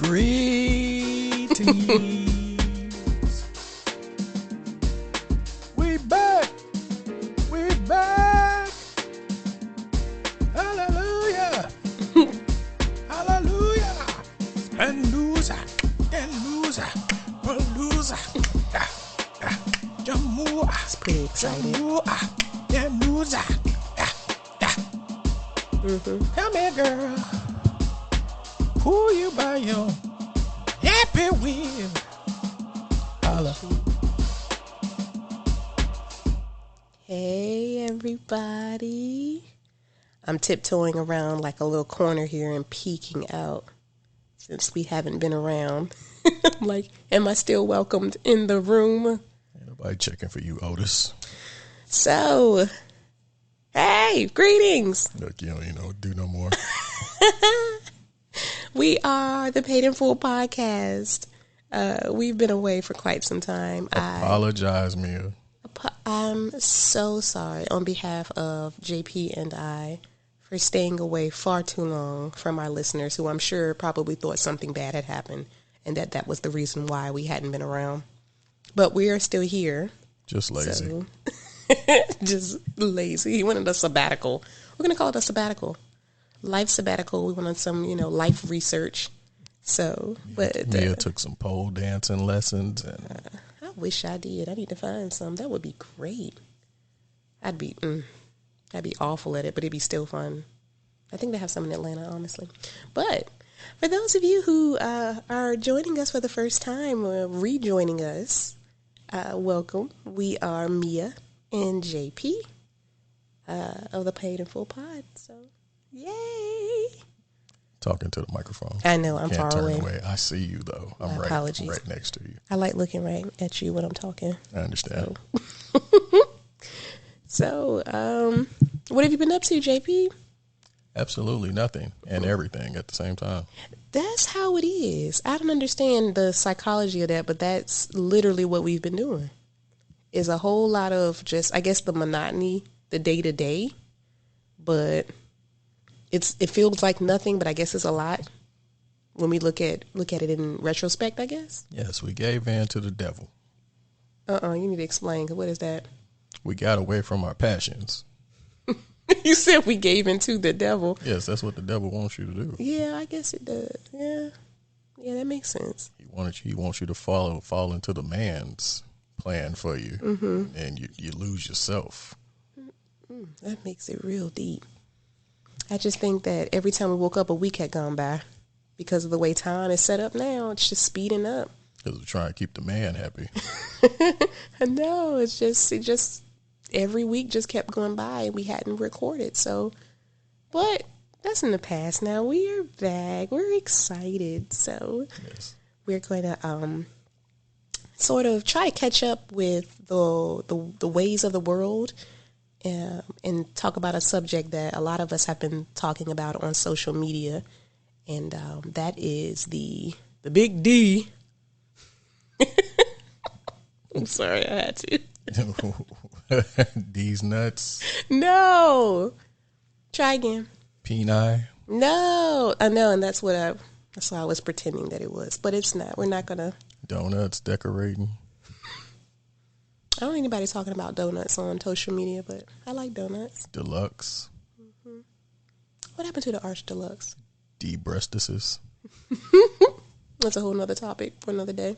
Greetings. We back. We back. Hallelujah. Hallelujah. And loser. It's pretty exciting. Come here, girl. Pull you by your happy wheel. Holla. Hey, everybody. I'm tiptoeing around like a little corner here and peeking out since we haven't been around. I'm like, am I still welcomed in the room? Ain't nobody checking for you, Otis. So, hey, greetings. Look, you don't even do no more. We are the Paid in Full podcast. We've been away for quite some time. Apologize, Mia. I'm so sorry on behalf of JP and I for staying away far too long from our listeners who I'm sure probably thought something bad had happened and that was the reason why we hadn't been around. But we are still here. Just lazy. So, just lazy. He wanted a sabbatical. We're going to call it a sabbatical. Life sabbatical. We wanted some, life research. So, but Mia took some pole dancing lessons. And I wish I did. I need to find some. That would be great. I'd be awful at it, but it'd be still fun. I think they have some in Atlanta, honestly. But for those of you who are joining us for the first time or rejoining us, welcome. We are Mia and JP of the Paid in Full Pod. So, yay! talking to the microphone. I know, I'm Can't far turn away. I see you, though. I'm right next to you. I like looking right at you when I'm talking. I understand. So, what have you been up to, JP? Absolutely nothing and everything at the same time. That's how it is. I don't understand the psychology of that, but that's literally what we've been doing. Is a whole lot of just, I guess, the monotony, the day-to-day, but it feels like nothing, but I guess it's a lot when we look at it in retrospect, I guess. Yes, we gave in to the devil. You need to explain. What is that? We got away from our passions. You said we gave in to the devil. Yes, that's what the devil wants you to do. Yeah, I guess it does. Yeah, that makes sense. He wants you to fall into the man's plan for you, and you lose yourself. That makes it real deep. I just think that every time we woke up, a week had gone by because of the way time is set up now. It's just speeding up. Because we're trying to keep the man happy. No, it just every week just kept going by and we hadn't recorded. So, but that's in the past now. We are back. We're excited. So Yes. we're going to sort of try to catch up with the ways of the world and talk about a subject that a lot of us have been talking about on social media, and that is the big D. I'm sorry, I had to. These nuts. No. Try again. Peni. No. I know, and that's why I was pretending that it was, but it's not. We're not gonna. Donuts decorating. I don't know anybody talking about donuts on social media, but I like donuts. Deluxe. What happened to the Arch Deluxe? Debreastises. That's a whole nother topic for another day.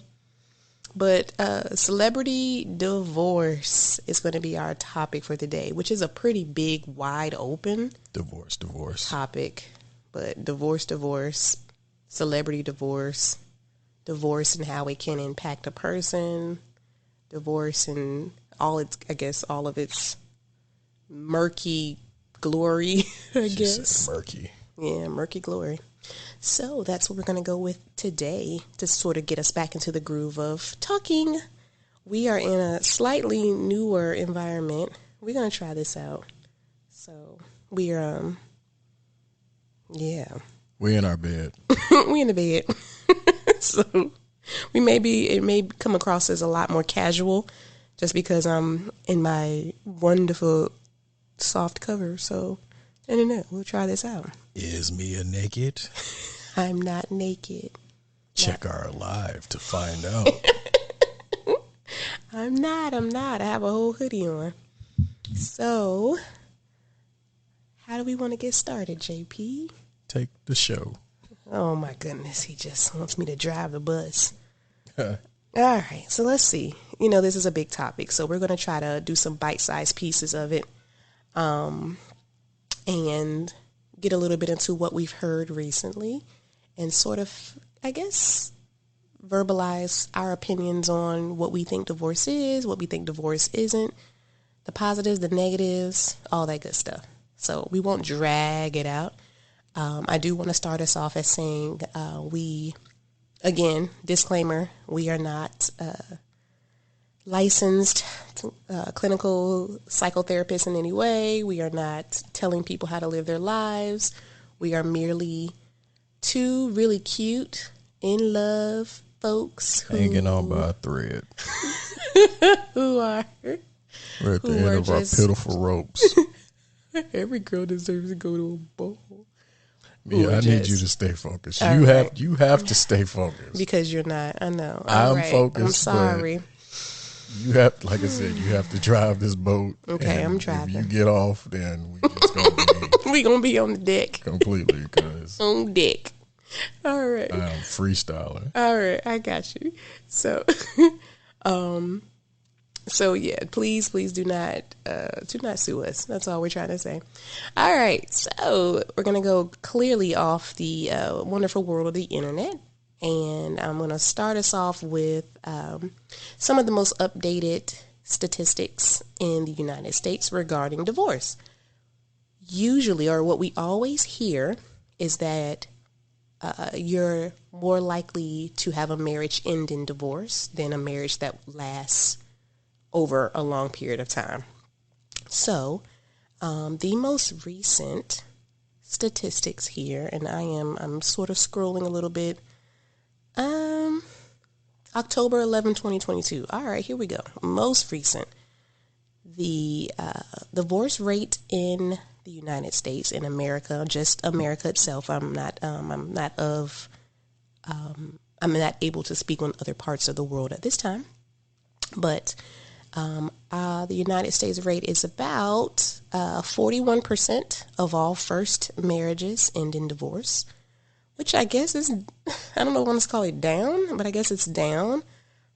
But celebrity divorce is going to be our topic for today, which is a pretty big, wide open Divorce. topic. But divorce, celebrity divorce and how it can impact a person, divorce and all of its murky glory, I guess. Said murky. Yeah, murky glory. So that's what we're going to go with today to sort of get us back into the groove of talking. We are in a slightly newer environment. We're going to try this out. So we're, We're in our bed. we in the bed. So it may come across as a lot more casual just because I'm in my wonderful soft cover. So, I don't know. We'll try this out. Is Mia naked? I'm not naked. Check our live to find out. I'm not. I have a whole hoodie on. So, how do we want to get started, JP? Take the show. Oh my goodness, he just wants me to drive the bus. All right, so let's see. This is a big topic, so we're going to try to do some bite-sized pieces of it, and get a little bit into what we've heard recently, and sort of, I guess, verbalize our opinions on what we think divorce is, what we think divorce isn't, the positives, the negatives, all that good stuff. So we won't drag it out. I do want to start us off as saying again, disclaimer, we are not licensed clinical psychotherapists in any way. We are not telling people how to live their lives. We are merely two really cute, in love folks hanging on by a thread. who are We're at the end of our pitiful ropes. Every girl deserves to go to a ball. Yeah, I need you to stay focused. You have to stay focused. Because you're not. I know. I'm focused. I'm sorry. You have, like I said, you have to drive this boat. Okay, I'm driving. If you get off, then we just gonna be we gonna be on the deck completely because on deck. All right. I'm freestyling. All right, I got you. So, so yeah, please do not sue us. That's all we're trying to say. All right, so we're gonna go clearly off the wonderful world of the internet, and I'm gonna start us off with some of the most updated statistics in the United States regarding divorce. Usually, or what we always hear, is that you're more likely to have a marriage end in divorce than a marriage that lasts over a long period of time. So, the most recent statistics here, and I'm sort of scrolling a little bit. October 11, 2022. All right, here we go. Most recent. The divorce rate in the United States, in America, just America itself. I'm not able to speak on other parts of the world at this time, but the United States rate is about 41% of all first marriages end in divorce, which I guess is, I don't know if I want to call it down, but I guess it's down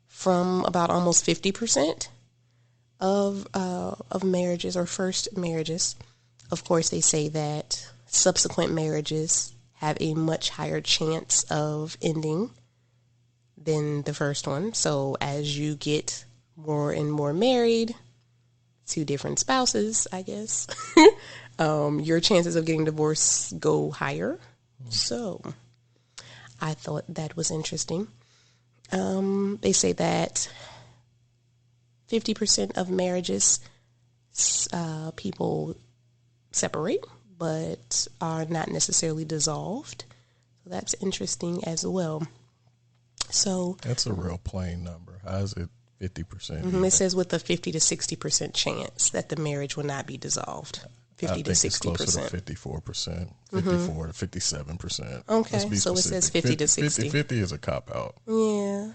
from about almost 50% of marriages or first marriages. Of course, they say that subsequent marriages have a much higher chance of ending than the first one. So as you get more and more married to different spouses, I guess, your chances of getting divorced go higher. So I thought that was interesting. They say that 50% of marriages, people separate, but are not necessarily dissolved. So that's interesting as well. So that's a real plain number. How is it 50%? Mm-hmm. It says with a 50 to 60% chance that the marriage will not be dissolved. 50 to 60%. It's closer to 54%, 54 to 57%. Okay, so it says 50 to 60. 50 is a cop-out. Yeah.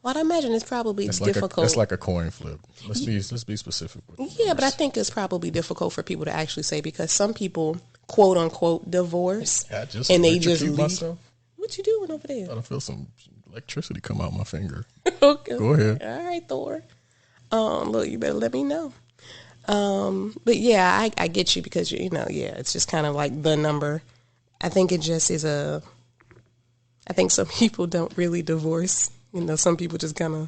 Well, I imagine it's probably difficult. That's like a coin flip. Let's be specific with Yeah, but I think it's probably difficult for people to actually say, because some people, quote unquote, divorce, and they just leave. Myself. What you doing over there? I feel some electricity come out my finger. Okay. Go ahead. All right, Thor. Look, you better let me know. But yeah, I get you, because it's just kind of like the number. I think it just is I think some people don't really divorce. Some people just kind of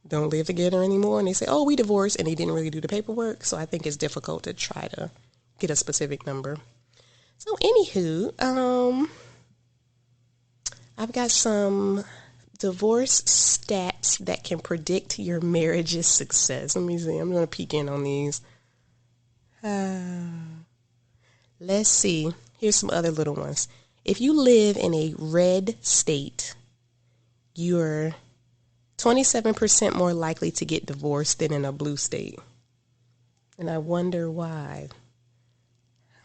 don't live together anymore, and they say, oh, we divorced, and they didn't really do the paperwork. So I think it's difficult to try to get a specific number. So anywho, I've got some divorce stats that can predict your marriage's success. Let me see. I'm going to peek in on these. Let's see. Here's some other little ones. If you live in a red state, you're 27% more likely to get divorced than in a blue state. And I wonder why.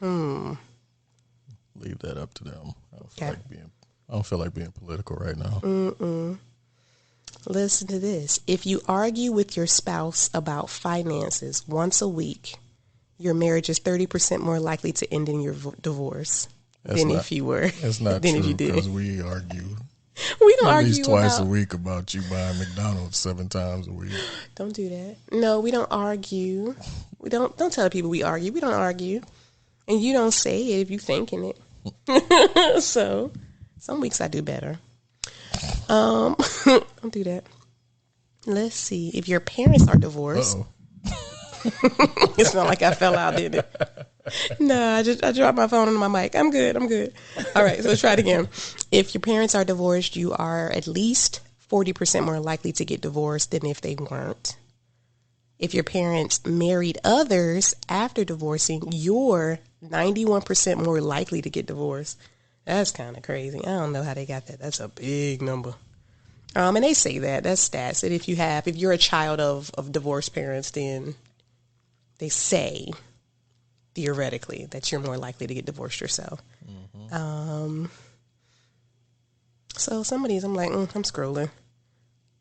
Leave that up to them. I don't feel like being I don't feel like being political right now. Listen to this. If you argue with your spouse about finances once a week, your marriage is 30% more likely to end in your divorce than if you were. That's not than if true you did. because we argue We don't at argue least twice about, a week about you buying McDonald's 7 times a week. Don't do that. No, we don't argue. We don't tell people we argue. We don't argue. And you don't say it if you thinking it. So some weeks I do better. Don't do that. Let's see. If your parents are divorced. Uh-oh. It's not like I fell out, did it? No, I dropped my phone on my mic. I'm good. All right, so let's try it again. If your parents are divorced, you are at least 40% more likely to get divorced than if they weren't. If your parents married others after divorcing, you're 91% more likely to get divorced. That's kind of crazy. I don't know how they got that. That's a big number. And they say that's stats. That if you're a child of divorced parents, then they say theoretically that you're more likely to get divorced yourself. So some of these I'm like, I'm scrolling.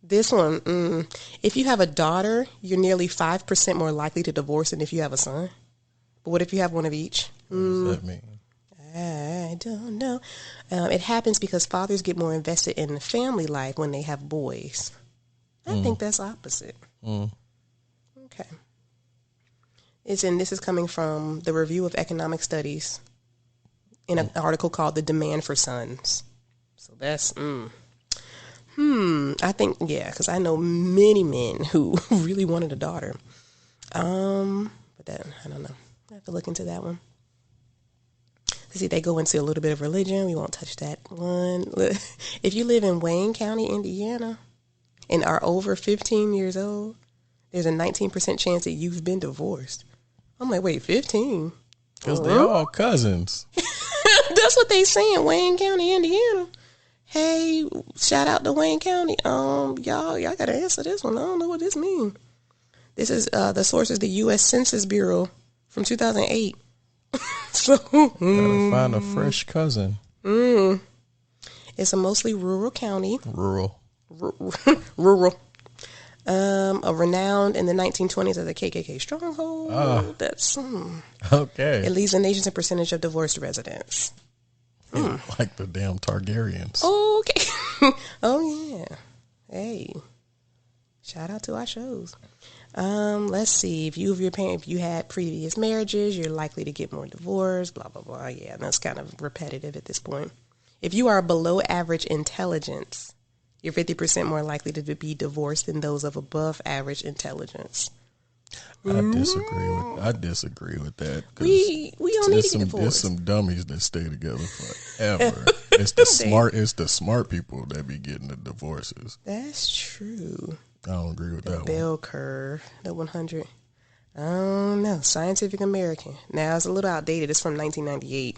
This one, if you have a daughter, you're nearly 5% more likely to divorce than if you have a son. But what if you have one of each? What does that mean? I don't know. It happens because fathers get more invested in the family life when they have boys. I think that's opposite. Okay. This is coming from the Review of Economic Studies in an article called The Demand for Sons. So that's, I think, because I know many men who really wanted a daughter. But that, I don't know. I have to look into that one. See, they go into a little bit of religion. We won't touch that one. If you live in Wayne County, Indiana, and are over 15 years old, there's a 19% chance that you've been divorced. I'm like, wait, 15? Because they're all cousins. That's what they saying, Wayne County, Indiana. Hey, shout out to Wayne County. Y'all got to answer this one. I don't know what this means. This is the source is the U.S. Census Bureau from 2008. So gotta find a fresh cousin. It's a mostly rural county. Rural. Renowned in the 1920s as a KKK stronghold. That's Okay. It leads the nation's percentage of divorced residents. Like the damn Targaryens. Oh, okay. Oh yeah. Hey, shout out to our shows. Let's see. If you had previous marriages, you're likely to get more divorce. Blah blah blah. Yeah, that's kind of repetitive at this point. If you are below average intelligence, you're 50% more likely to be divorced than those of above average intelligence. I disagree with that. We don't need to get divorced. There's some dummies that stay together forever. It's the smart people that be getting the divorces. That's true. I don't agree with that Bell one. curve, the 100. I don't know. Scientific American. Now it's a little outdated. It's from 1998.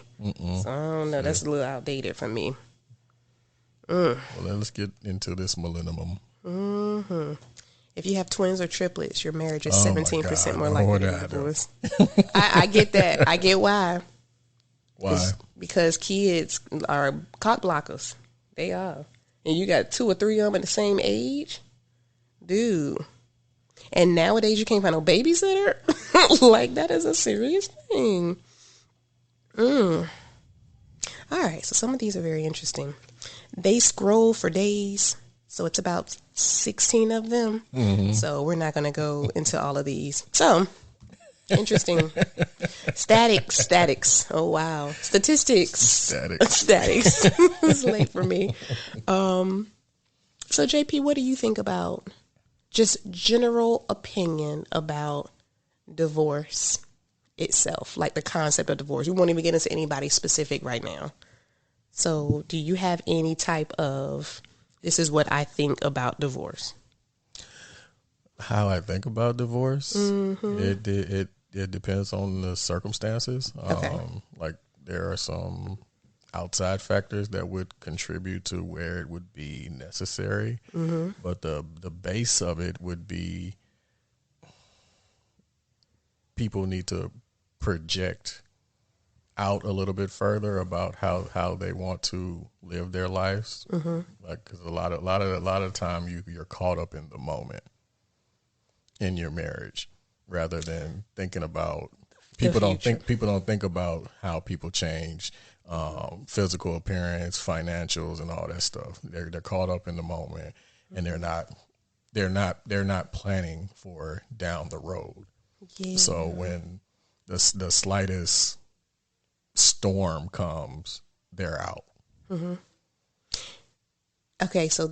So I don't know. That's a little outdated for me. Well, let's get into this millennium. If you have twins or triplets, your marriage is 17% more likely to divorce. I get that. I get why. Why? Because kids are cock blockers. They are. And you got 2 or 3 of them at the same age. Dude. And nowadays you can't find no babysitter. Like, that is a serious thing. All right. So some of these are very interesting. They scroll for days. So it's about 16 of them. So we're not going to go into all of these. So, interesting. Statics. Oh, wow. Statistics. Statics. It's late for me. So, JP, what do you think about just general opinion about divorce itself? Like the concept of divorce. We won't even get into anybody specific right now. So, do you have any type of... This is what I think about divorce. How I think about divorce? It depends on the circumstances. Okay. Like there are some outside factors that would contribute to where it would be necessary. But the base of it would be people need to project out a little bit further about how they want to live their lives. Like, because a lot of time you're caught up in the moment in your marriage rather than thinking about The future. people don't think about how people change, physical appearance, financials, and all that stuff. They're caught up in the moment, and they're not planning for down the road. Yeah. So when the slightest storm comes, they're out. Okay, so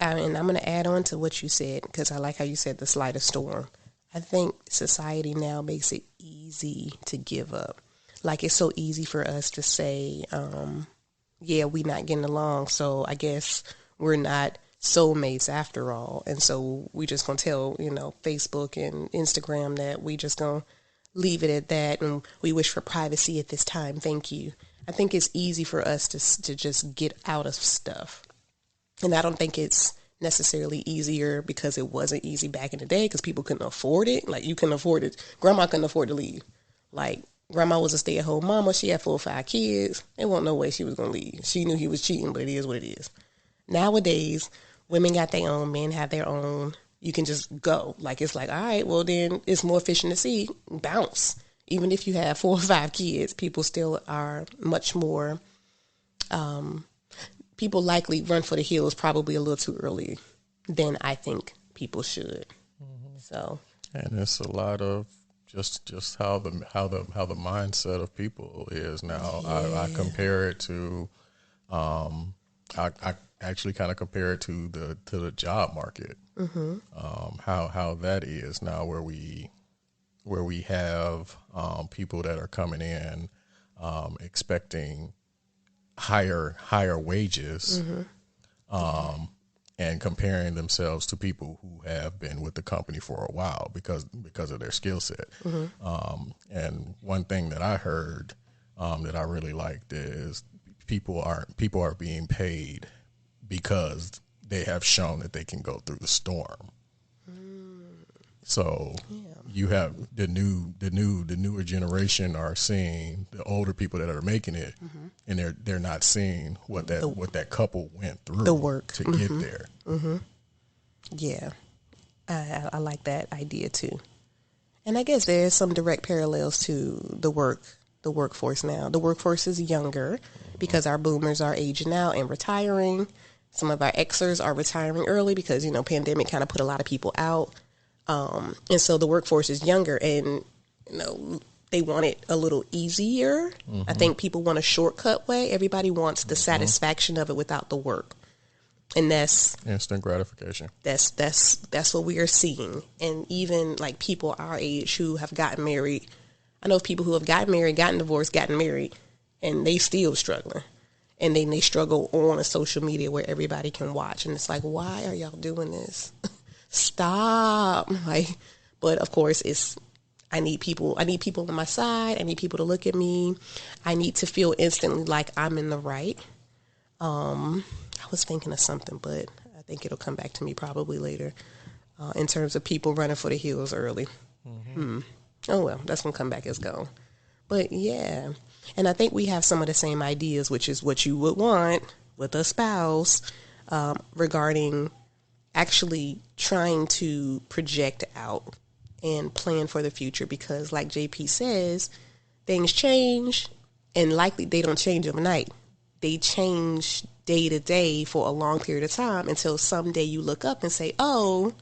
and I'm going to add on to what you said because I like how you said the slightest storm. I think society now makes it easy to give up. Like it's so easy for us to say, yeah, we not getting along, so I guess we're not soulmates after all. And so we just going to tell, Facebook and Instagram that we just going to leave it at that and we wish for privacy at this time. Thank you. I think it's easy for us to just get out of stuff. And I don't think it's necessarily easier because it wasn't easy back in the day because people couldn't afford it. Like you couldn't afford it. Grandma couldn't afford to leave. Like grandma was a stay-at-home mama. She had 4 or 5 kids. There wasn't no way she was going to leave. She knew he was cheating, but it is what it is. Nowadays, women got their own, men have their own. You can just go. Like it's like, all right, well then it's more efficient to see. Bounce. Even if you have 4 or 5 kids, people still are much more people likely run for the hills probably a little too early than I think people should. So, And it's a lot of just how the mindset of people is now. I compare it to, I actually kind of compare it to the job market. How that is now, where we have people that are coming in expecting higher wages, and comparing themselves to people who have been with the company for a while because of their skill set. And one thing that I heard that I really liked is people are being paid because they have shown that they can go through the storm. So you have the newer generation are seeing the older people that are making it, and they're not seeing what that couple went through the work to get there. Yeah, I like that idea too. And I guess there's some direct parallels to the workforce now. The workforce is younger because our boomers are aging out and retiring. Some of our Xers are retiring early because, pandemic kind of put a lot of people out. And so the workforce is younger and, they want it a little easier. I think people want a shortcut way. Everybody wants the satisfaction of it without the work. And that's Instant gratification. That's what we are seeing. And even like people our age who have gotten married, I know people who have gotten married, gotten divorced, gotten married, and they still struggling. And then they struggle on a social media where everybody can watch. And it's like, why are y'all doing this? Stop. But of course I need people on my side. I need people to look at me. I need to feel instantly like I'm in the right. I was thinking of something, but I think it'll come back to me probably later. In terms of people running for the hills early. Oh well, that's gonna come back as go. But yeah, and I think we have some of the same ideas, which is what you would want with a spouse, regarding actually trying to project out and plan for the future because like JP says, things change and likely they don't change overnight. They change day to day for a long period of time until someday you look up and say, oh,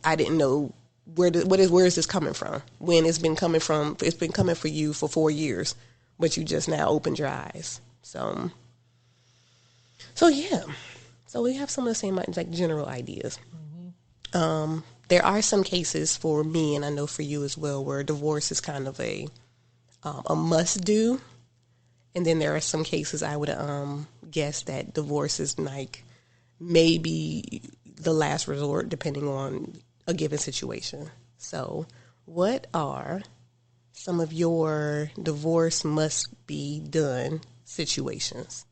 I didn't know where is this coming from? When it's been coming for you for 4 years, but you just now opened your eyes. So yeah. So we have some of the same like general ideas. There are some cases for me, and I know for you as well, where divorce is kind of a must do, and then there are some cases I would guess that divorce is like maybe the last resort, depending on a given situation. So, what are some of your divorce must be done situations?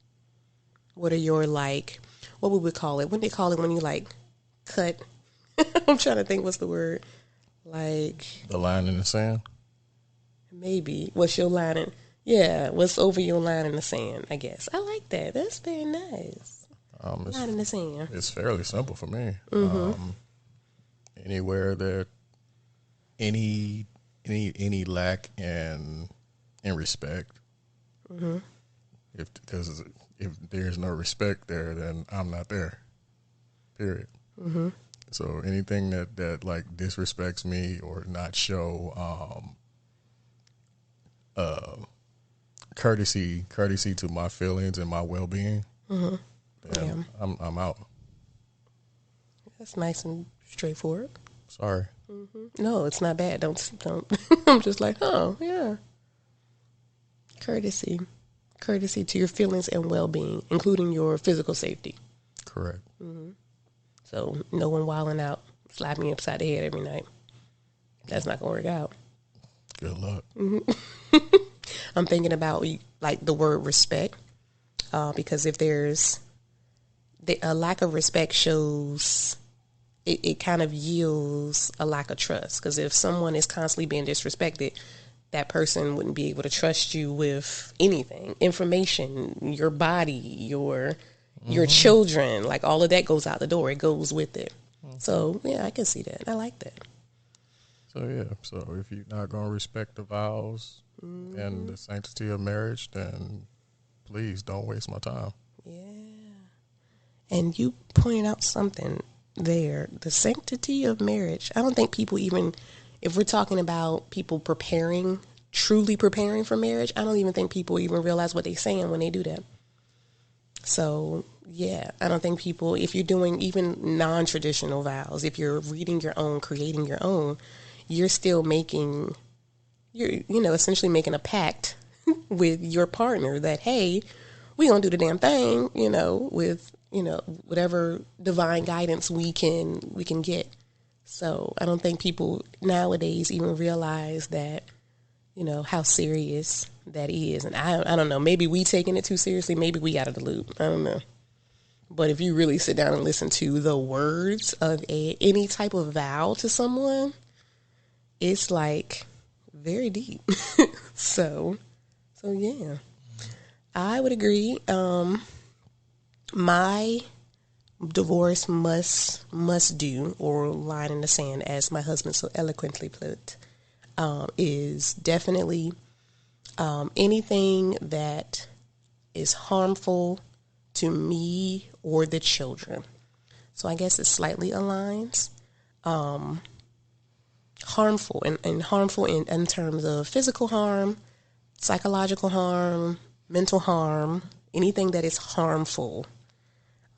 What are your what would we call it? What do they call it when you cut? I'm trying to think what's the word. The line in the sand. Maybe. What's your line in, yeah, what's over your line in the sand, I guess. I like that. That's very nice. Line in the sand. It's fairly simple for me. Anywhere that any lack in respect. Because if there's no respect there, then I'm not there. Period. So anything that like disrespects me or not show courtesy to my feelings and my well being, then I'm out. That's nice and straightforward. Sorry. No, it's not bad. Don't. I'm just like, oh yeah. Courtesy to your feelings and well-being, including your physical safety. Correct. So no one wilding out, slap me upside the head every night. That's not gonna work out. Good luck. I'm thinking about like the word respect, because if there's a lack of respect shows. It kind of yields a lack of trust, because if someone is constantly being disrespected, that person wouldn't be able to trust you with anything, information, your body, your children, like all of that goes out the door. It goes with it. So yeah, I can see that. I like that. So yeah, so if you're not going to respect the vows and the sanctity of marriage, then please don't waste my time. Yeah. And you pointed out something there, the sanctity of marriage. I don't think people even, if we're talking about people truly preparing for marriage, I don't even think people even realize what they're saying when they do that. So yeah, I don't think people, if you're doing even non-traditional vows, if you're reading your own, creating your own, you're still making, essentially making a pact with your partner that, hey, we gonna do the damn thing, with whatever divine guidance we can get. So I don't think people nowadays even realize that, how serious that is. And I don't know, maybe we taking it too seriously. Maybe we out of the loop. I don't know. But if you really sit down and listen to the words of any type of vow to someone, it's like very deep. So yeah, I would agree. My divorce must do, or line in the sand, as my husband so eloquently put, is definitely anything that is harmful to me or the children. So I guess it slightly aligns. Harmful and harmful in terms of physical harm, psychological harm, mental harm, anything that is harmful.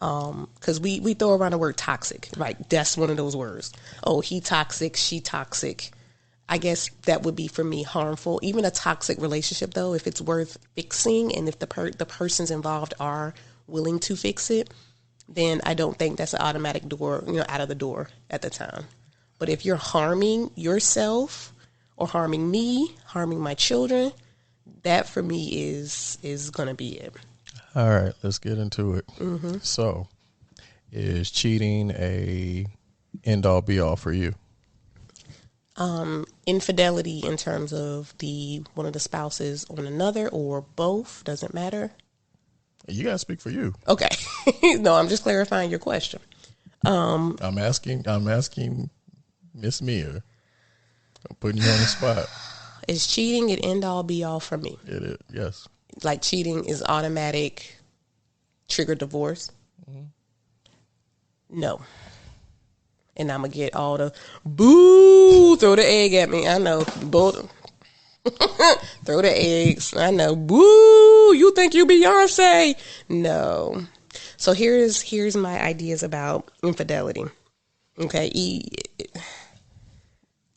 Because we throw around the word toxic, right? That's one of those words. Oh, he toxic, she toxic. I guess that would be for me harmful. Even a toxic relationship, though, if it's worth fixing and if the persons involved are willing to fix it, then I don't think that's an automatic door, out of the door at the time. But if you're harming yourself or harming me, harming my children, that for me is going to be it. All right, let's get into it. So, is cheating a end all be all for you? Infidelity in terms of one of the spouses on another, or both, doesn't matter. You gotta speak for you. Okay. No, I'm just clarifying your question. I'm asking Miss Mia. I'm putting you on the spot. Is cheating an end all be all for me? It is, yes. Like cheating is automatic trigger divorce? No. And I'm going to get all the boo, throw the egg at me. I know. Throw the eggs. I know. Boo, you think you Beyonce? No. So here's my ideas about infidelity. Okay.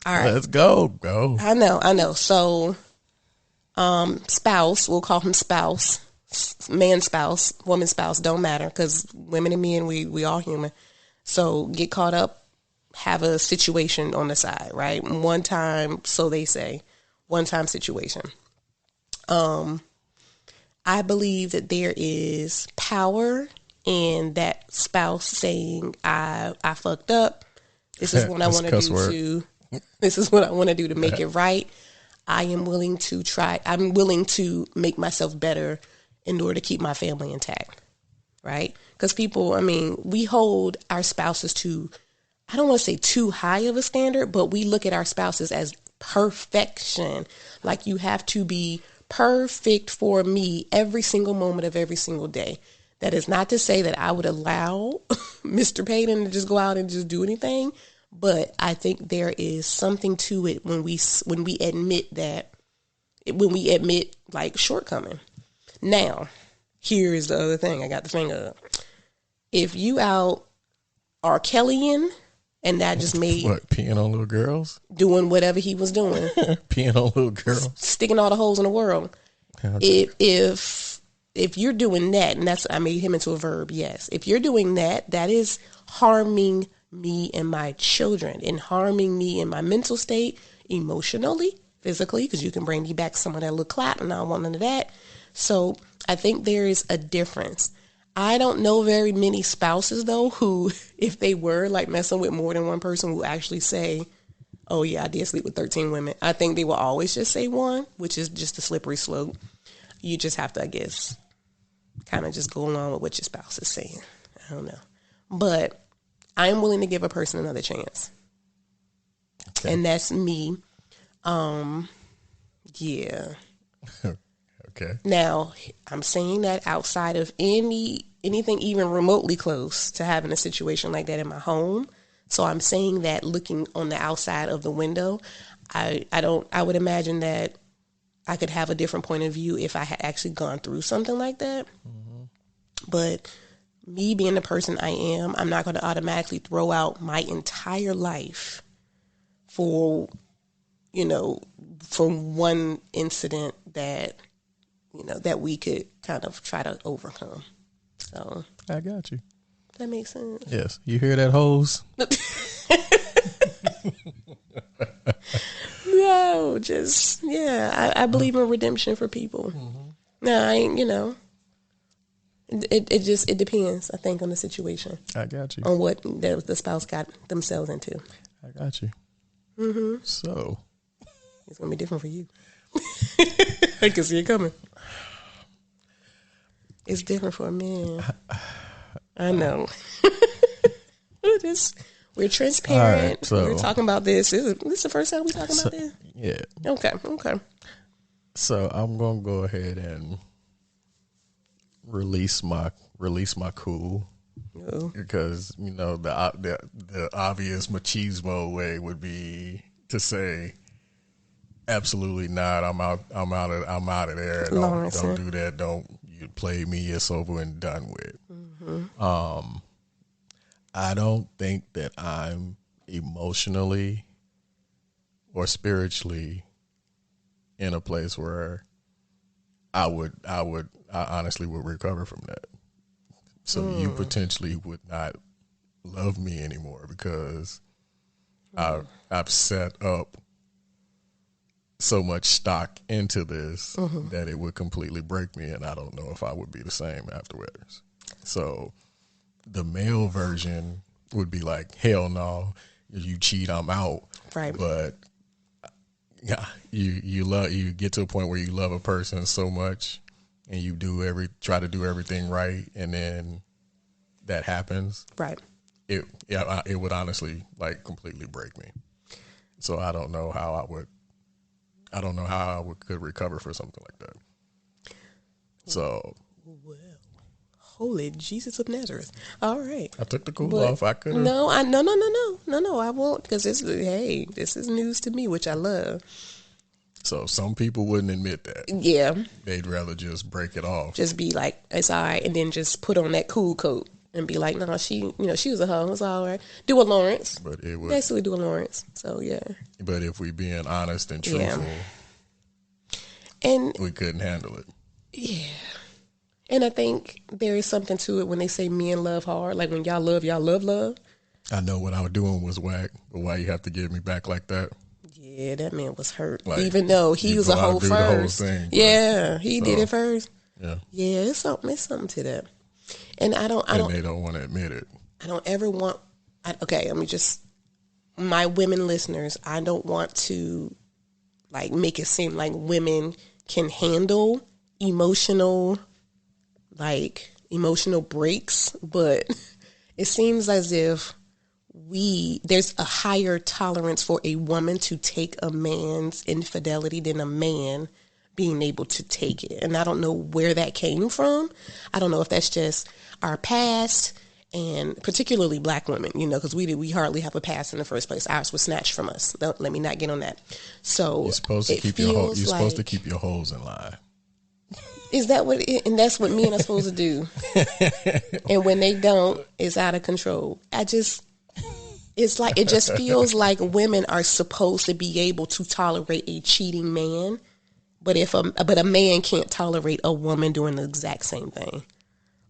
All right. Let's go. I know. So, spouse, we'll call him spouse, man spouse, woman spouse, don't matter, because women and men, we all human. So get caught up, have a situation on the side, right? One time, so they say, one time situation. I believe that there is power in that spouse saying, I fucked up. This is what I want to do this is what I want to do to make it right. I'm willing to make myself better in order to keep my family intact, right? Because we hold our spouses to, I don't want to say too high of a standard, but we look at our spouses as perfection. Like, you have to be perfect for me every single moment of every single day. That is not to say that I would allow Mr. Payton to just go out and just do anything, but I think there is something to it when we admit like shortcoming. Now, here is the other thing I got the finger up. If you out R. Kellyan, and that just made what, peeing on little girls, doing whatever he was doing, peeing on little girls, sticking all the holes in the world. Okay. If you're doing that, and I made him into a verb, yes. If you're doing that, that is harming me and my children, and harming me in my mental state, emotionally, physically, because you can bring me back some of that little clap, and I don't want none of that. So I think there is a difference. I don't know very many spouses, though, who, if they were like messing with more than one person, will actually say, oh yeah, I did sleep with 13 women. I think they will always just say one, which is just a slippery slope. You just have to, I guess, kind of just go along with what your spouse is saying. I don't know. But I am willing to give a person another chance. Okay. And that's me. Yeah. Okay. Now, I'm saying that outside of anything even remotely close to having a situation like that in my home. So I'm saying that looking on the outside of the window, I would imagine that I could have a different point of view if I had actually gone through something like that. Mm-hmm. But me being the person I am, I'm not going to automatically throw out my entire life for one incident that, that we could kind of try to overcome. So I got you. That makes sense. Yes. You hear that, hoes? No, just, yeah, I believe in redemption for people. Mm-hmm. No, I ain't, it depends, I think, on the situation. I got you. On what the spouse got themselves into. I got you. Mm-hmm. So. It's going to be different for you. I can see it coming. It's different for a man. I know. We're transparent. Right, so, we're talking about this. This is the first time we're talking about this? Yeah. Okay. So I'm going to go ahead and release my cool. No. Because, the obvious machismo way would be to say, absolutely not. I'm out of there. Don't do that. Don't you play me. It's over and done with. Mm-hmm. I don't think that I'm emotionally or spiritually in a place where I honestly would recover from that. So you potentially would not love me anymore because I've set up so much stock into this that it would completely break me, and I don't know if I would be the same afterwards. So the male version would be like, hell no, if you cheat, I'm out. Right. But yeah, you get to a point where you love a person so much and you try to do everything right, and then that happens. Right. It would honestly completely break me. So I don't know how I could recover for something like that. So, well, holy Jesus of Nazareth! All right, I took the cool off. I could. No, I won't, because this is news to me, which I love. So some people wouldn't admit that. Yeah, they'd rather just break it off. Just be like, it's all right, and then just put on that cool coat and be like, no, she was a hoe. It's all right. Do a Lawrence. But it would basically do a Lawrence. So yeah. But if we being honest and truthful, and we couldn't handle it. Yeah. And I think there is something to it when they say men love hard. Like when y'all love. I know what I was doing was whack, but why you have to give me back like that? Yeah, that man was hurt. Even though he was a hoe first. Yeah, he did it first. Yeah. Yeah, it's something to that. And I don't. They don't want to admit it. I don't ever want. Okay, let me just. My women listeners, I don't want to like make it seem like women can handle emotional breaks, but it seems as if there's a higher tolerance for a woman to take a man's infidelity than a man being able to take it. And I don't know where that came from. I don't know if that's just our past, and particularly black women, because we hardly have a past in the first place. Ours was snatched from us. Let me not get on that. So you're supposed to keep your hoes in line. Is that what and that's what men are supposed to do. And when they don't, it's out of control. It's like, it just feels like women are supposed to be able to tolerate a cheating man, but a man can't tolerate a woman doing the exact same thing.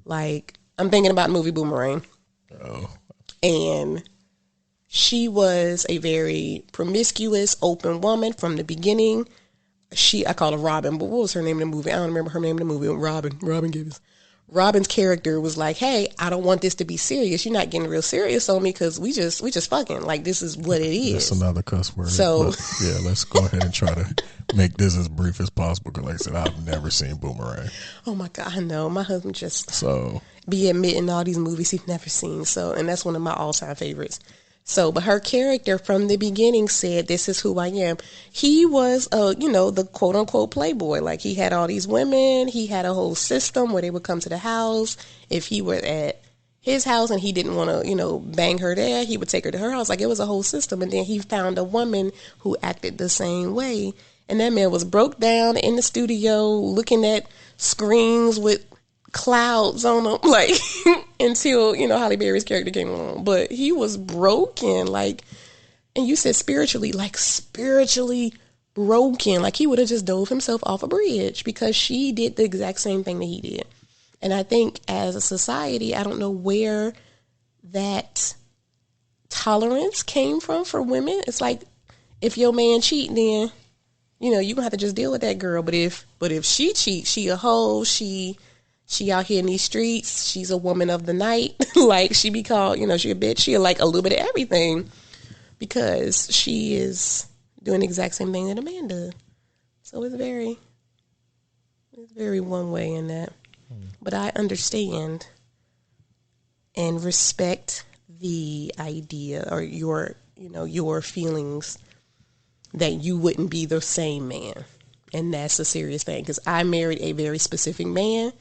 Like, I'm thinking about the movie Boomerang. Oh. And she was a very promiscuous, open woman from the beginning. I call her Robin, but what was her name in the movie? I don't remember her name in the movie. Robin Gibbons. Robin's character was like, hey, I don't want this to be serious. You're not getting real serious on me because we just fucking. Like, this is what it is. That's another cuss word. So, yeah, let's go ahead and try to make this as brief as possible because, like I said, I've never seen Boomerang. Oh, my God, I know. My husband just be admitting all these movies he's never seen. So, and that's one of my all-time favorites. So, but her character from the beginning said, this is who I am. He was, the quote unquote playboy. Like, he had all these women. He had a whole system where they would come to the house. If he were at his house and he didn't want to, bang her there, he would take her to her house. Like, it was a whole system. And then he found a woman who acted the same way. And that man was broke down in the studio looking at screens with clouds on them, like, until Halle Berry's character came along. But he was broken, like, and you said spiritually broken. Like, he would have just dove himself off a bridge because she did the exact same thing that he did. And I think as a society, I don't know where that tolerance came from for women. It's like, if your man cheat, then you gonna have to just deal with that girl. But if she cheats, she a hoe, she out here in these streets, she's a woman of the night. Like, she be called, she a bitch. She like a little bit of everything because she is doing the exact same thing that a man does. So it's very one way in that. But I understand and respect the idea or your feelings that you wouldn't be the same man. And that's a serious thing because I married a very specific man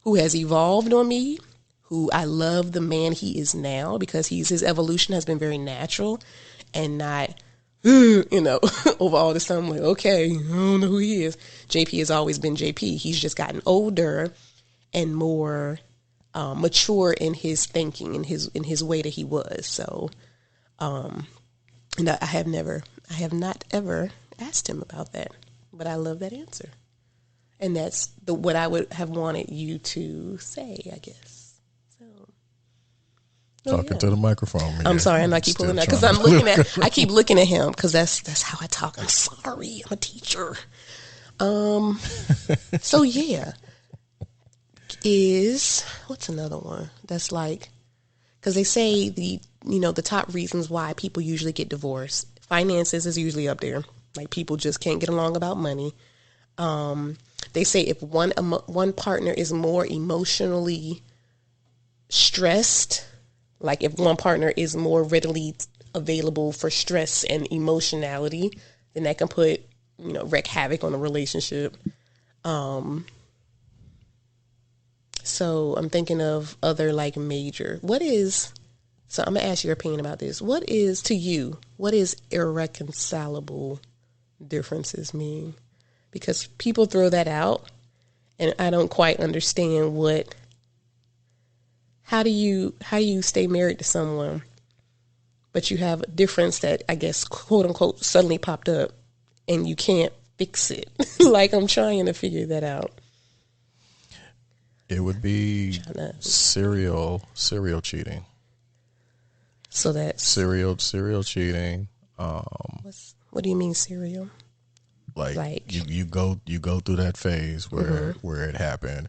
who has evolved on me, who I love the man he is now because his evolution has been very natural and not, over all this time, I'm like, okay, I don't know who he is. JP has always been JP. He's just gotten older and more mature in his thinking, in his way that he was. So, and I have not ever asked him about that, but I love that answer. And that's what I would have wanted you to say, I guess. So, Talking to the microphone. I'm sorry, I keep pulling that because I keep looking at him because that's how I talk. I'm sorry, I'm a teacher. So yeah, what's another one that's like, because they say the top reasons why people usually get divorced, finances is usually up there. Like, people just can't get along about money. They say if one partner is more emotionally stressed, like if one partner is more readily available for stress and emotionality, then that can wreak havoc on a relationship. So I'm thinking of other like major. So I'm going to ask your opinion about this. What is irreconcilable differences mean? Because people throw that out and I don't quite understand how do you stay married to someone, but you have a difference that I guess quote unquote suddenly popped up and you can't fix it. Like, I'm trying to figure that out. It would be serial cheating. So that's serial cheating. What do you mean serial? Like you go through that phase where it happened,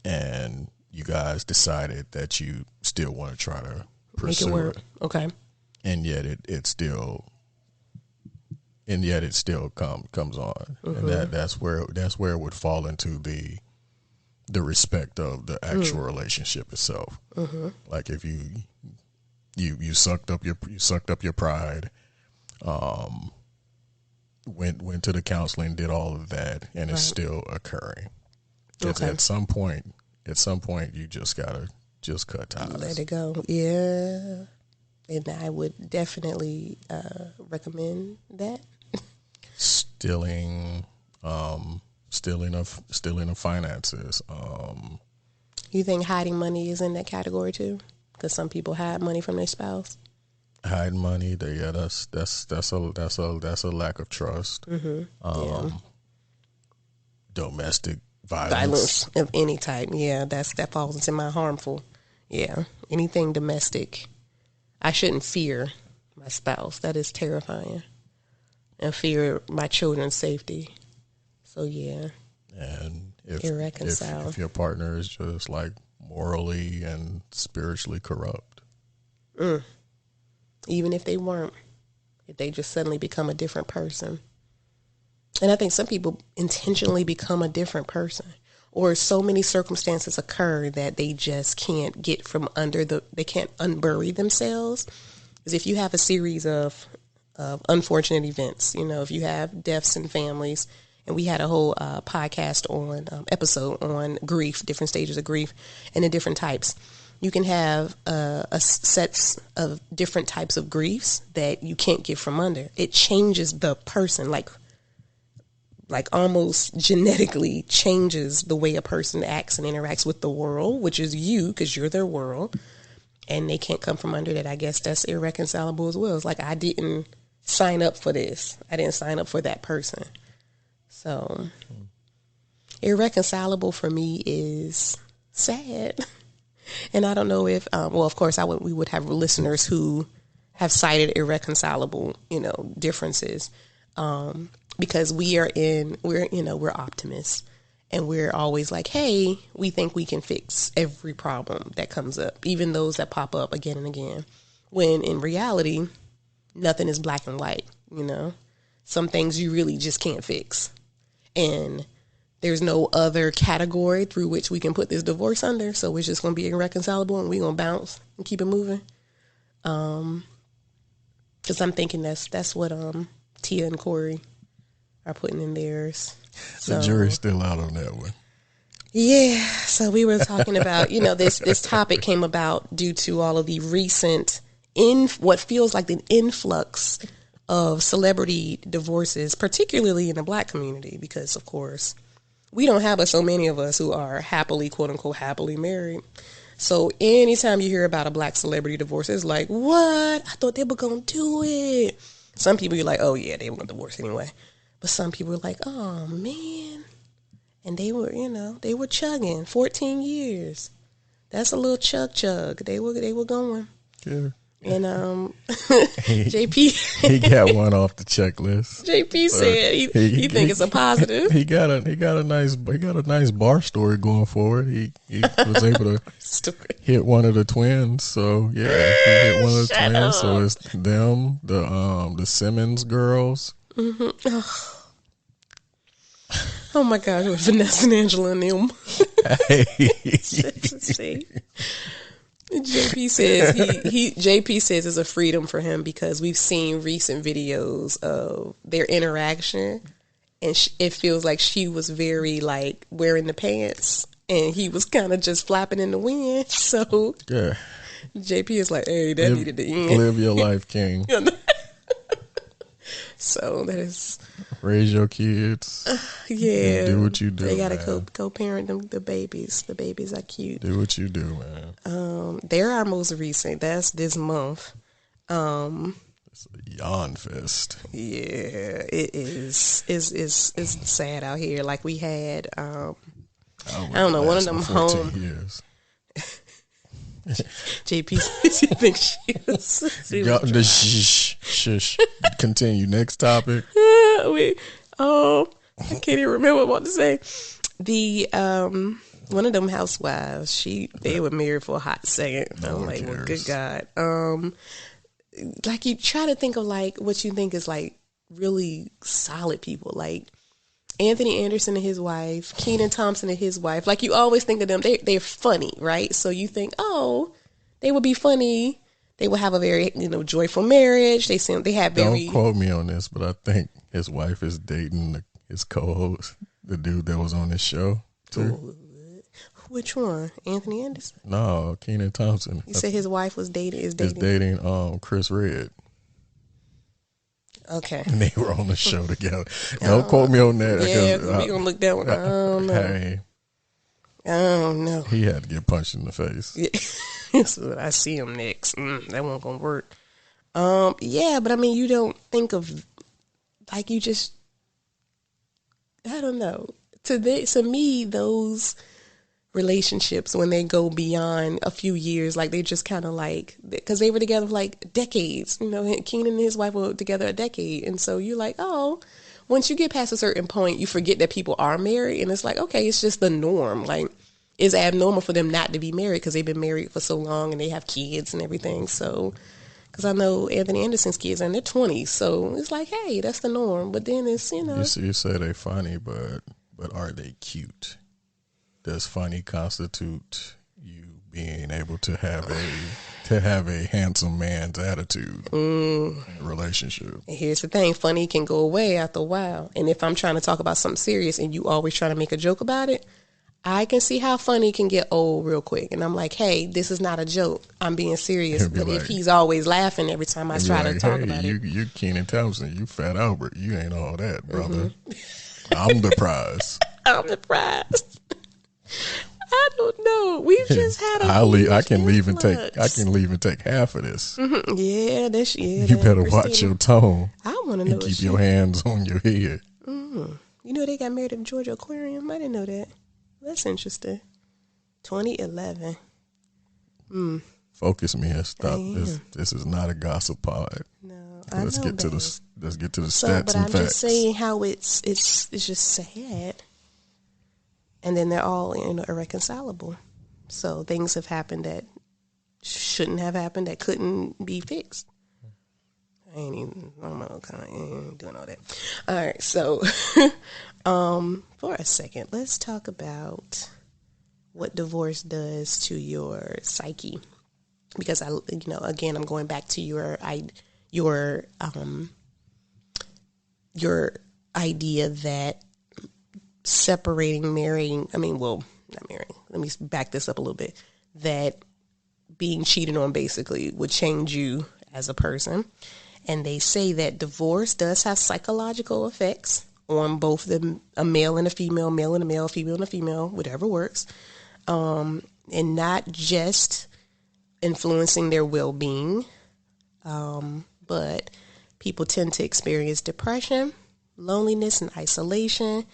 and you guys decided that you still want to try to pursue make it work. Okay. And yet it still and yet it still comes on, and that's where it would fall into the respect of the actual relationship itself. Like if you sucked up your pride, went to the counseling, did all of that, and it's still occurring. At some point you just gotta cut ties. Let it go. Yeah. And I would definitely recommend that. Stealing of finances. You think hiding money is in that category too? Because some people hide money from their spouse. Hide money, that's a lack of trust. Domestic violence of any type. Yeah, that falls into my harmful. Yeah, anything domestic. I shouldn't fear my spouse. That is terrifying. And fear my children's safety. So yeah. And if your partner is just like morally and spiritually corrupt. Even if they weren't. If they just suddenly become a different person. And I think some people intentionally become a different person. Or so many circumstances occur that they just can't get from under they can't unbury themselves. Because if you have a series of unfortunate events, if you have deaths in families, and we had a whole podcast on episode on grief, different stages of grief and the different types. You can have a sets of different types of griefs that you can't get from under. It changes the person, like almost genetically changes the way a person acts and interacts with the world, which is you, because you're their world, and they can't come from under that. I guess that's irreconcilable as well. It's like, I didn't sign up for this. I didn't sign up for that person. So irreconcilable for me is sad. And I don't know if, of course we would have listeners who have cited irreconcilable, differences. Because we're optimists, and we're always like, hey, we think we can fix every problem that comes up, even those that pop up again and again, when in reality, nothing is black and white. Some things you really just can't fix, and there's no other category through which we can put this divorce under. So it's just going to be irreconcilable, and we're going to bounce and keep it moving. Because I'm thinking that's what Tia and Corey are putting in theirs. The jury's still out on that one. Yeah. So we were talking about, this topic came about due to all of the recent what feels like the influx of celebrity divorces, particularly in the Black community, because of course we don't have so many of us who are happily, quote unquote, happily married. So anytime you hear about a Black celebrity divorce, it's like, what? I thought they were going to do it. Some people you're like, oh yeah, they were going to divorce anyway. But some people are like, oh man. And they were, they were chugging 14 years. That's a little chug. They were going. Yeah. And JP he got one off the checklist. JP said he think it's a positive. He got a nice bar story going forward. He was able to hit one of the twins. So yeah, he hit one of the twins. Up. So it's them, the Simmons girls. Mm-hmm. Oh my gosh, it was Vanessa and Angela and them. JP says it's a freedom for him because we've seen recent videos of their interaction, and it feels like she was very like wearing the pants, and he was kind of just flapping in the wind. So yeah, JP is like, hey, that needed to end. Live your life, king. So that is raise your kids. Yeah, do what you do. They gotta co-parent them. The babies are cute. Do what you do, man. They're our most recent. That's this month. It's a yawn fest. Yeah, it is. It's sad out here. Like we had. I don't know. One of them home. Years. JP says he thinks she was. Shush. Continue. Next topic. I can't even remember what to say. The one of them housewives, they were married for a hot second. I'm like, well, good God. Like you try to think of like what you think is like really solid people. Like Anthony Anderson and his wife, Kenan Thompson and his wife. Like you always think of them, they're funny, right? So you think, oh, they would be funny. They would have a very, joyful marriage. They have very. Don't quote me on this, but I think his wife is dating his co-host, the dude that was on this show too. Which one? Anthony Anderson? No, Kenan Thompson. You said his wife was dating. Is dating Chris Red. Okay. And they were on the show together. Don't quote me on that. Yeah, we're going to look that one. I don't know. Hey. I don't know. He had to get punched in the face. Yeah. So I see him next. That won't going to work. Yeah, but I mean, you don't think of, like, you just, I don't know. To me, those relationships, when they go beyond a few years, like they just kind of like, because they were together for like decades, Kenan and his wife were together a decade. And so you're like, oh, once you get past a certain point, you forget that people are married. And it's like, okay, it's just the norm. Like it's abnormal for them not to be married because they've been married for so long and they have kids and everything. So, because I know Anthony Anderson's kids are in their 20s. So it's like, hey, that's the norm. But then it's, You say they're funny, but are they cute? Does funny constitute you being able to have a handsome man's attitude in a relationship? And here's the thing, funny can go away after a while. And if I'm trying to talk about something serious and you always try to make a joke about it, I can see how funny can get old real quick. And I'm like, hey, this is not a joke. I'm being serious. But like, if he's always laughing every time I try to talk about it. You Kenan Thompson, you Fat Albert. You ain't all that, brother. I'm the prize. I'm the prize. I don't know. We've just had I can leave and take half of this. Mm-hmm. Yeah, you better watch your tone. I want to know. And keep your hands on your head. They got married at the Georgia Aquarium. I didn't know that. That's interesting. 2011. Focus, man. Stop. This is not a gossip pod. No, let's get to the stats but and I'm facts. just saying how it's just sad. And then they're all irreconcilable. So things have happened that shouldn't have happened, that couldn't be fixed. I'm doing all that. All right, so for a second, let's talk about what divorce does to your psyche. Because again, I'm going back to your idea that not marrying. Let me back this up a little bit. That being cheated on basically would change you as a person. And they say that divorce does have psychological effects on both a male and a female, male and a male, female and a female, whatever works. And not just influencing their well-being, but people tend to experience depression, loneliness and isolation,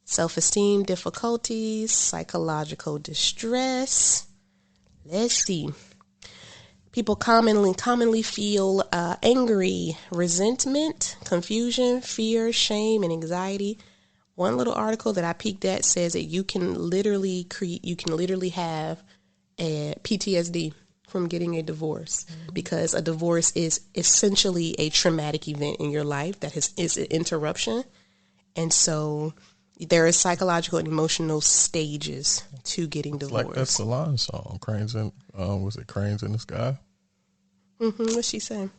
self-esteem difficulties, psychological distress. Let's see. People commonly feel angry, resentment, confusion, fear, shame, and anxiety. One little article that I peeked at says that you can literally have a PTSD from getting a divorce, because a divorce is essentially a traumatic event in your life that is an interruption. And so there are psychological and emotional stages to getting divorced. Like that Solange song, Cranes in the Sky? What's she saying?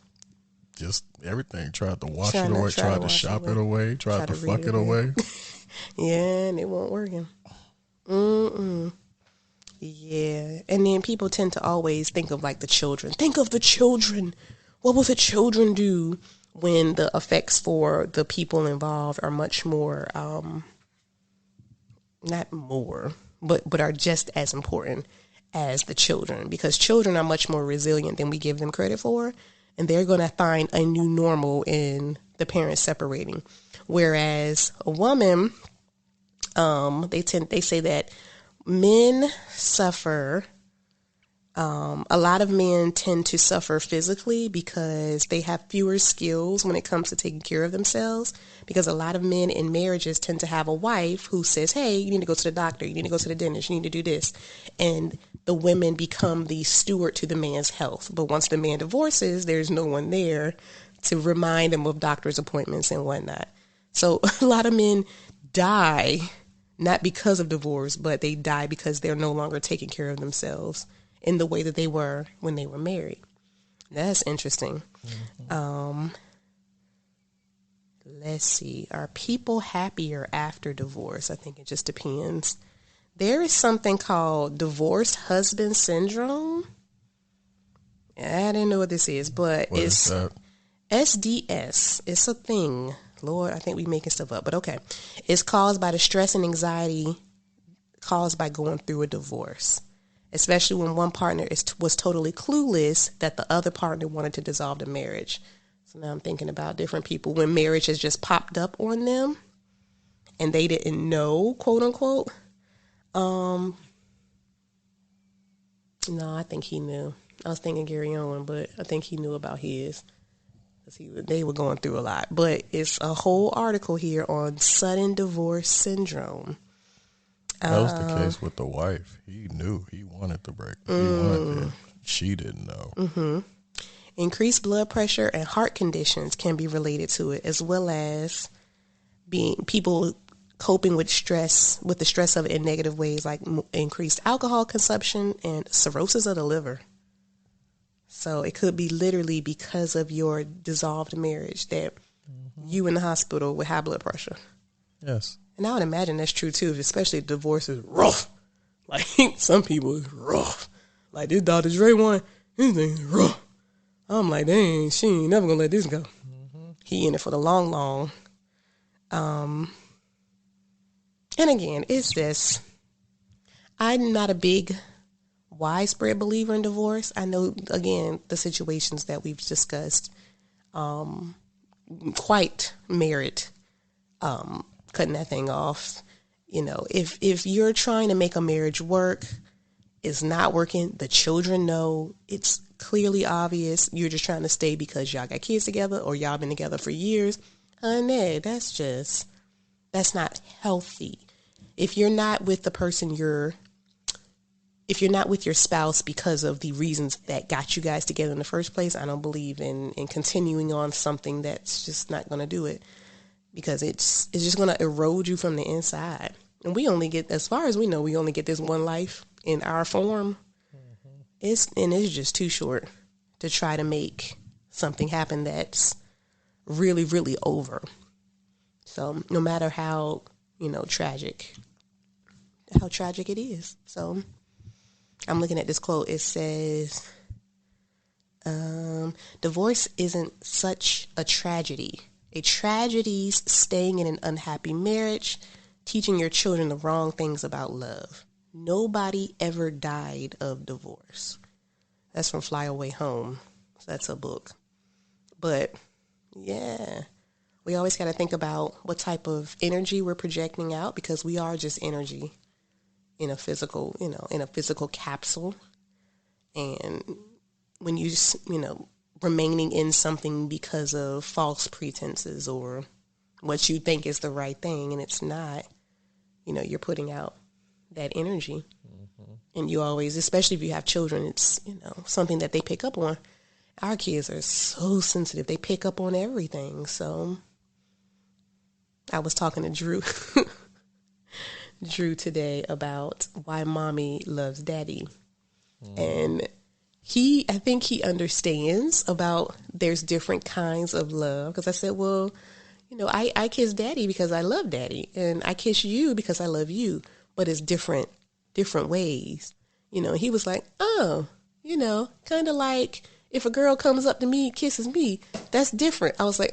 Just everything. Tried to wash it away, tried to shop it away, tried to fuck it away. Yeah, and it won't working. Yeah. And then people tend to always think of like the children. Think of the children. What will the children do, when the effects for the people involved are much more, not more, but are just as important as the children, because children are much more resilient than we give them credit for. And they're going to find a new normal in the parents separating. Whereas a woman, they say that men suffer. A lot of men tend to suffer physically because they have fewer skills when it comes to taking care of themselves. Because a lot of men in marriages tend to have a wife who says, hey, you need to go to the doctor, you need to go to the dentist, you need to do this. And the women become the steward to the man's health. But once the man divorces, there's no one there to remind them of doctor's appointments and whatnot. So a lot of men die not because of divorce, but they die because they're no longer taking care of themselves in the way that they were when they were married. That's interesting. Let's see. Are people happier after divorce? I think it just depends. There is something called divorced husband syndrome. I didn't know what this is, but it's SDS. It's a thing. Lord, I think we're making stuff up, but okay. It's caused by the stress and anxiety caused by going through a divorce, especially when one partner was totally clueless that the other partner wanted to dissolve the marriage. So now I'm thinking about different people when marriage has just popped up on them and they didn't know, quote unquote. No, I think he knew. I was thinking Gary Owen, but I think he knew about his. They were going through a lot. But it's a whole article here on sudden divorce syndrome. That was the case with the wife. He knew. He wanted the break. He wanted it. She didn't know. Increased blood pressure and heart conditions can be related to it, as well as people coping with the stress of it in negative ways, like increased alcohol consumption and cirrhosis of the liver. So it could be literally because of your dissolved marriage that you in the hospital with high blood pressure. Yes. And I would imagine that's true too, especially if divorce is rough. Like some people is rough. Like this Dr. Dre one, his thing is rough. I'm like, dang, she ain't never gonna let this go. He in it for the long, long. And again, it's this. I'm not a big widespread believer in divorce. I know, again, the situations that we've discussed quite merit cutting that thing off. You know, if you're trying to make a marriage work, it's not working. The children know, it's clearly obvious. You're just trying to stay because y'all got kids together or y'all been together for years. Honey, that's not healthy. If you're not with the person if you're not with your spouse because of the reasons that got you guys together in the first place, I don't believe in continuing on something that's just not going to do it, because it's just going to erode you from the inside. And we only get, as far as we know, we only get this one life in our form. It's just too short to try to make something happen that's really, really over. So no matter how, tragic it is. So I'm looking at this quote. It says, divorce isn't such a tragedy. A tragedy's staying in an unhappy marriage, teaching your children the wrong things about love. Nobody ever died of divorce. That's from Fly Away Home. So that's a book. But yeah, we always got to think about what type of energy we're projecting out, because we are just energy in a physical, in a physical capsule. And when you, remaining in something because of false pretenses or what you think is the right thing and it's not, you're putting out that energy. And you always, especially if you have children, it's, something that they pick up on. Our kids are so sensitive. They pick up on everything. So I was talking to Drew today about why mommy loves daddy. And I think he understands about there's different kinds of love. Because I said, well, I kiss daddy because I love daddy. And I kiss you because I love you. But it's different ways. He was like, oh, kind of like if a girl comes up to me and kisses me, that's different. I was like,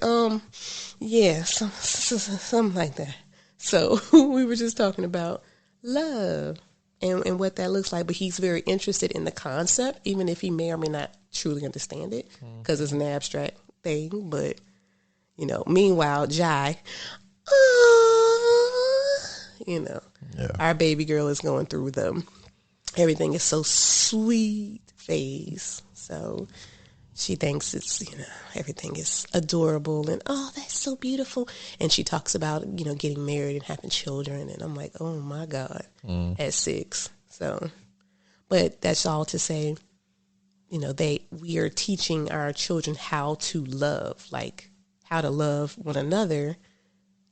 yeah, something like that. So we were just talking about love and what that looks like. But he's very interested in the concept, even if he may or may not truly understand it, because it's an abstract thing. But, meanwhile, Jai, our baby girl is going through everything is so sweet phase. So she thinks it's, everything is adorable and, oh, that's so beautiful. And she talks about, getting married and having children. And I'm like, oh, my God, at 6. So, but that's all to say, we are teaching our children how to love, like how to love one another,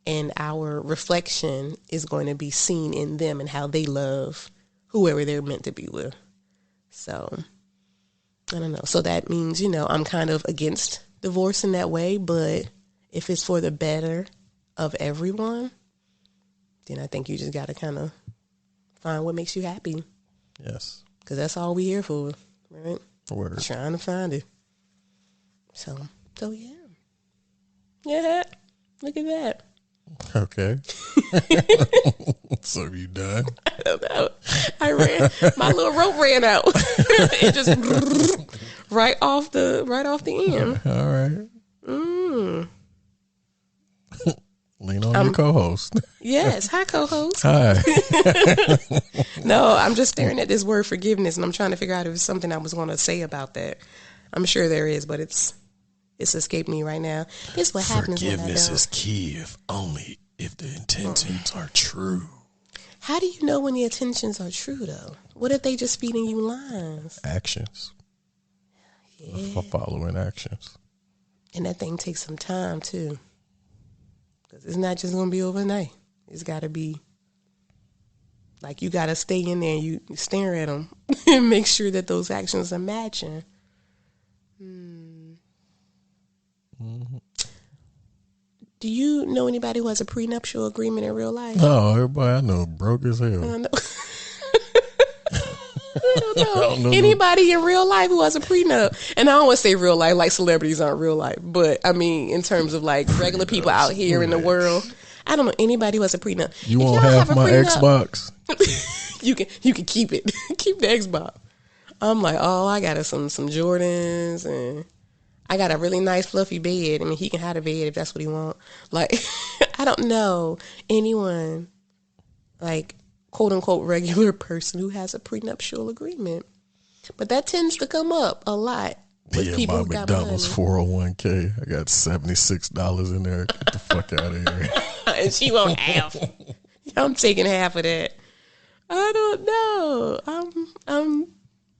and our reflection is going to be seen in them and how they love whoever they're meant to be with. So I don't know. So that means, I'm kind of against divorce in that way, but if it's for the better of everyone, then I think you just got to kind of find what makes you happy. Yes. Because that's all we here for, right? Word. Trying to find it. So yeah. Yeah, look at that. Okay. So you done? I don't know. My little rope ran out. It just right off the end. All right. Lean on your co-host. Yes. Hi, co-host. Hi. No, I'm just staring at this word forgiveness, and I'm trying to figure out if it's something I was going to say about that. I'm sure there is, but it's escaped me right now. It's what happens when I don't. Forgiveness is key only if the intentions are true. How do you know when the intentions are true, though? What if they just feeding you lines? Actions. Yeah. Following actions. And that thing takes some time, too. Because it's not just going to be overnight. It's got to be, like, you got to stay in there and you stare at them and make sure that those actions are matching. Mm-hmm. Do you know anybody who has a prenuptial agreement in real life? No, everybody I know broke as hell. I know. I don't know anybody in real life who has a prenup. And I don't want to say real life like celebrities aren't real life, but I mean in terms of like regular people out here in the world. I don't know anybody who has a prenup. You won't have my Xbox? You can keep it. Keep the Xbox. I'm like, oh, I got some Jordans, and I got a really nice fluffy bed. I mean, he can have a bed if that's what he wants. Like, I don't know anyone, like, quote unquote regular person who has a prenuptial agreement. But that tends to come up a lot with people who got McDonald's 401k. I got $76 in there. Get the fuck out of here. And she won't have. I'm taking half of that. I don't know.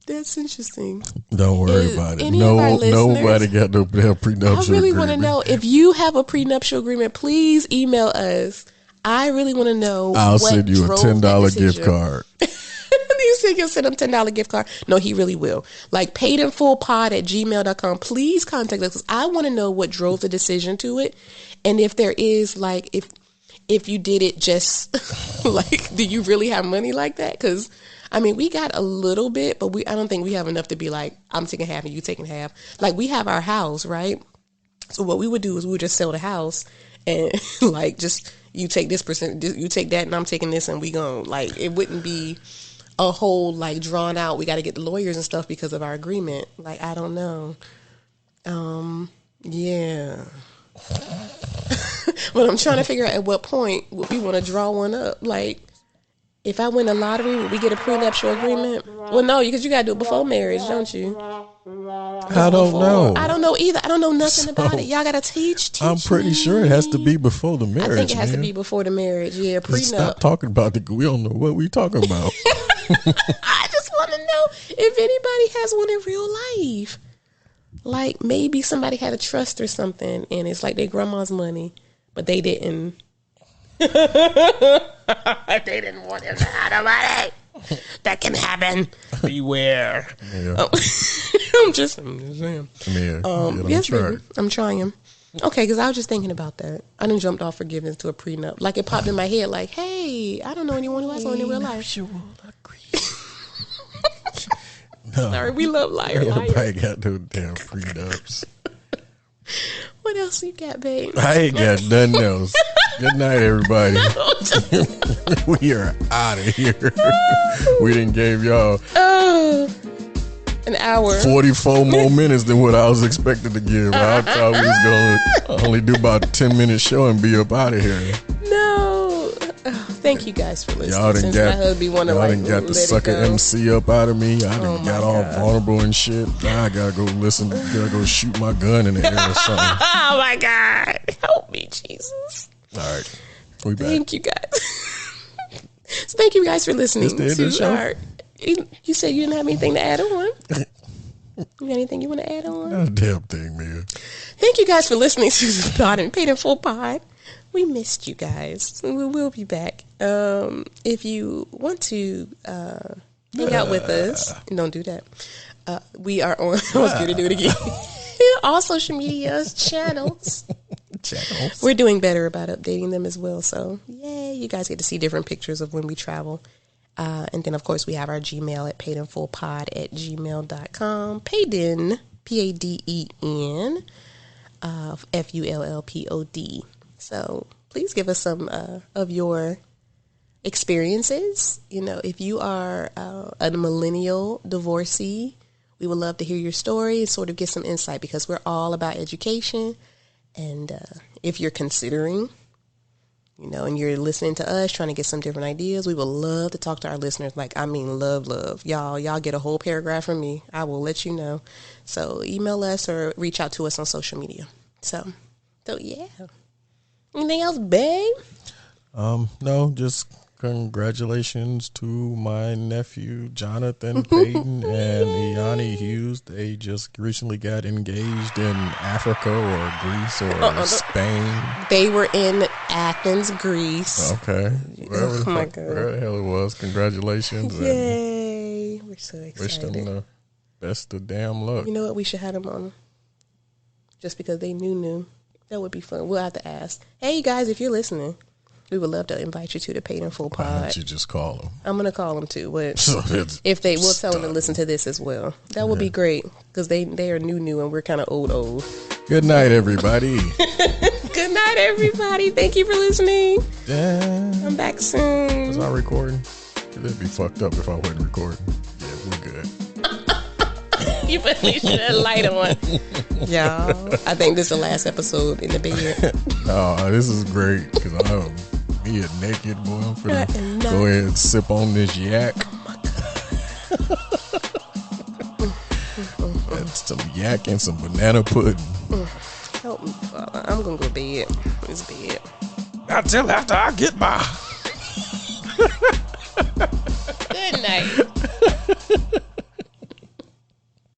That's interesting. Don't worry about it. Nobody got no prenuptial I really agreement. want to know if you have a prenuptial agreement. Please email us. I really want to know. I'll send you a $10 gift card. You think you'll send him $10 gift card? No, he really will. Like paidinfullpod@gmail.com. Please contact us. I want to know what drove the decision to it, and if there is like if you did it just like, do you really have money like that? Because I mean, we got a little bit, but I don't think we have enough to be like, I'm taking half and you taking half. Like, we have our house, right? So what we would do is we would just sell the house and like, just you take this percent, you take that, and I'm taking this, and we gonna, like, it wouldn't be a whole like drawn out. We got to get the lawyers and stuff because of our agreement. Like, I don't know. Yeah. But I'm trying to figure out at what point would we want to draw one up. Like, if I win the lottery, would we get a prenuptial agreement? Well, no, because you got to do it before marriage, don't you? I don't know. I don't know either. I don't know nothing about it. Y'all got to teach I'm pretty sure it has to be before the marriage. I think it has to be before the marriage. Yeah, prenup. Stop talking about it. We don't know what we talking about. I just want to know if anybody has one in real life. Like, maybe somebody had a trust or something, and it's like their grandma's money, but they didn't. They didn't want him to have the money. That can happen. Beware. Yeah. I'm just saying. Yes, baby. I'm trying. Okay, because I was just thinking about that. I done jumped off forgiveness to a prenup. Like, it popped in my head, like, hey, I don't know anyone who has one in real life. No. Sorry, we love liar. Everybody got no damn prenups. What else you got, babe? I ain't got nothing else. Good night, everybody. We are out of here. We didn't give y'all an hour, 44 more minutes than what I was expected to give. I thought we was gonna only do about a 10-minute show and be up out of here. No. Thank you guys for listening. Y'all done got, my hubby wanna, y'all like, done got the sucker MC up out of me. I done got all vulnerable and shit. Now I gotta go listen. Gotta go shoot my gun in the air or something. Oh my God. Help me, Jesus. All right. We back. Thank you guys. So thank you guys for listening It's the end of the show. You said you didn't have anything to add on. You got anything you want to add on? Not a damn thing, man. Thank you guys for listening to the Pod and Paid in Full Pod. We missed you guys. We will be back. If you want to hang out with us, don't do that. We are on. I was going to do it again. All social media channels. We're doing better about updating them as well. So, yay. You guys get to see different pictures of when we travel. And then, of course, we have our Gmail at paidinfullpod@gmail.com. Paiden, Paden, FULLPOD. So please give us some of your experiences. You know, if you are a millennial divorcee, we would love to hear your story and sort of get some insight because we're all about education. And if you're considering, you know, and you're listening to us, trying to get some different ideas, we would love to talk to our listeners. Like, I mean, love. Y'all get a whole paragraph from me. I will let you know. So email us or reach out to us on social media. So yeah. Anything else, babe? No, just congratulations to my nephew, Jonathan Payton and Iani Hughes. They just recently got engaged in Africa or Greece or Spain. They were in Athens, Greece. Okay. Oh, my God. Where the hell it was. Congratulations. Yay. We're so excited. Wish them the best of damn luck. You know what? We should have them on. Just because they knew. That would be fun. We'll have to ask. Hey, you guys, if you're listening, we would love to invite you to the Paid in Full Pod. Why don't you just call them? I'm going to call them too. But if they will tell them to listen to this as well. That would be great because they are new and we're kind of old. Good night, everybody. Good night, everybody. Thank you for listening. Yeah. I'm back soon. Was I recording? It'd be fucked up if I wasn't recording. Yeah, we're good. You put at least that light on. Y'all, I think this is the last episode in the bed. No, this is great because I'm being naked, boy. I'm finna go ahead and sip on this yak. And some yak and some banana pudding. Help me, Father. I'm going to go to bed. It's bed. Not till after I get my... Good night.